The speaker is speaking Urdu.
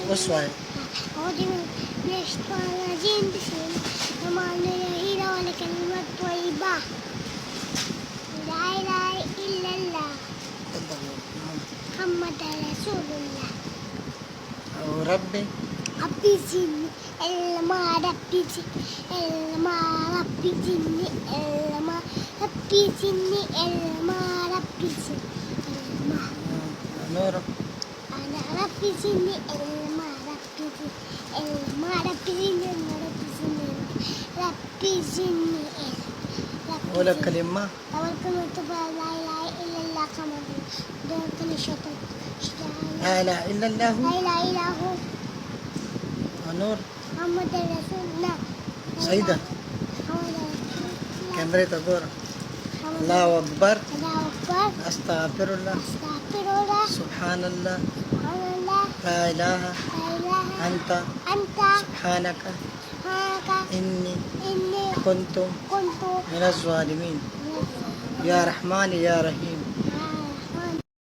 أسوة. أعوذ من الشيطان الرجيم. بسم الله الرحمن الرحيم. ولكلمة طيبة لا إله إلا الله محمد رسول الله. وربي ربي زدني علما. ربي زدني علما. ربي زدني علما. ربي زدني علما. ربي زدني علما. نور أنا ربي زدني علما. ربي زدني علما. ربي زدني علما. ربي زدني علما. ولا كلمة أول كلمة لا إله إلا الله كما دون كل شيطان. لا إله إلا الله. لا إله إلا هو نور محمد رسول الله. سيدة محمد رسول الله. كاميرا تدور. الله أكبر. الله أكبر. أستغفر الله. أستغفر الله. سبحان الله. سبحان الله. لا إله لا إله أنت أنت سبحانك سبحانك إني إني كنت كنت من الظالمين. يا رحمن يا رحيم